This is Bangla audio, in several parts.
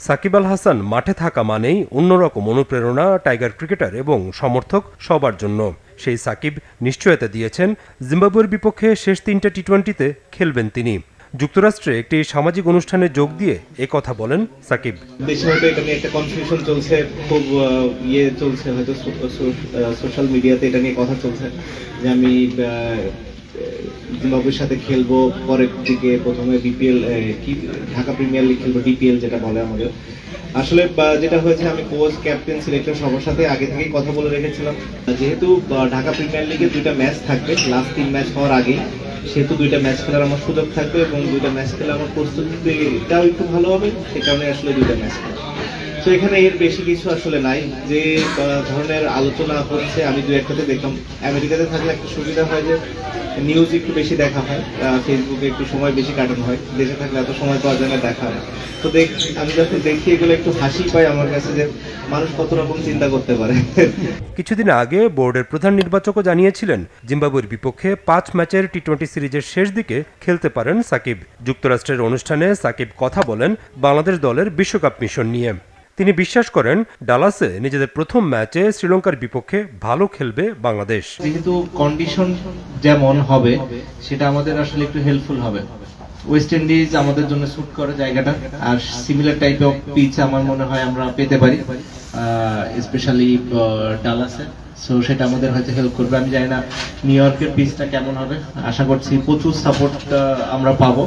সাকিব আল হাসান মাঠে থাকা মানেই অন্যরকম অনুপ্রেরণা টাইগার ক্রিকেটার এবং সমর্থক সবার জন্য। সেই সাকিব নিশ্চয়তা দিয়েছেন জিম্বাবুয়ের বিপক্ষে শেষ 3টা টি-20তে খেলবেন তিনি। যুক্তরাষ্ট্রে একটি সামাজিক অনুষ্ঠানে যোগ দিয়ে কথা বলেন সাকিব। দেশে হয়তো এটা নিয়ে একটা কনফিউশন চলছে, খুব চলছে, হয়তো সোশ্যাল মিডিয়াতে এটা নিয়ে কথা চলছে যে আমি জিম্বাবুয়ের সাথে খেলবো, পরের দিকে প্রথমে বিপিএল কি ঢাকা প্রিমিয়ার লিগ খেলবো, ডিপিএল যেটা বলে আমাদের। আসলে যেটা হয়েছে, আমি কোচ, ক্যাপ্টেন, সিলেক্টর সবার সাথে আগে থেকেই কথা বলে রেখেছিলাম। যেহেতু ঢাকা প্রিমিয়ার লিগে 2টা ম্যাচ থাকবে, লাস্ট 3 ম্যাচ হওয়ার আগেই, সেহেতু 2টা ম্যাচ খেলার আমার সুযোগ থাকবে এবং 2টা ম্যাচ খেলে আমার প্রস্তুতিটাও একটু ভালো হবে। সে কারণে আসলে 2টা ম্যাচ খেলা। তো এখানে এর বেশি কিছু আসলে নাই। যে ধরনের আলোচনা হচ্ছে আমি 2-1টাতে দেখলাম। আমেরিকাতে থাকলে একটা সুবিধা হয় যে নিউজ একটু বেশি দেখা হয়, ফেসবুকে একটু সময় বেশি কাটানো হয়। দেশে থাকলে এত সময় পাওয়া যায় না, দেখা হয়। তো আমি যখন দেখি এগুলো একটু হাসি পাই আমার কাছে, যে মানুষ কত রকম চিন্তা করতে পারে। কিছুদিন আগে বোর্ডের প্রধান নির্বাচকও জানিয়েছিলেন জিম্বাবুয়ের বিপক্ষে 5 ম্যাচের টি-20 সিরিজের শেষ দিকে খেলতে পারেন সাকিব। যুক্তরাষ্ট্রের অনুষ্ঠানে সাকিব কথা বলেন বাংলাদেশ দলের বিশ্বকাপ মিশন নিয়ে। তিনি বিশ্বাস করেন ডালাসে নিজেদের প্রথম ম্যাচে শ্রীলঙ্কার বিপক্ষে ভালো খেলবে বাংলাদেশ। যেহেতু কন্ডিশন যেমন হবে সেটা আমাদের আসলে একটু হেল্পফুল হবে। ওয়েস্ট ইন্ডিজ আমাদের জন্য স্যুট করে জায়গাটা, are similar type of speech আমার মনে হয় আমরা পেতে পারি, স্পেশালি ডালাসে। সো সেটা আমাদের হয়তো হেল্প করবে। আমি জানি না নিউ ইয়র্কের পিচটা কেমন হবে, আশা করছি প্রচুর সাপোর্ট আমরা পাবো।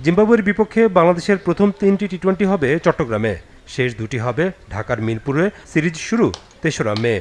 জিম্বাবুয়ের বিপক্ষে বাংলাদেশের প্রথম 3টি টি-20 হবে চট্টগ্রামে, শেষ 2টি হবে ঢাকার মিরপুরে। সিরিজ শুরু 3রা মে।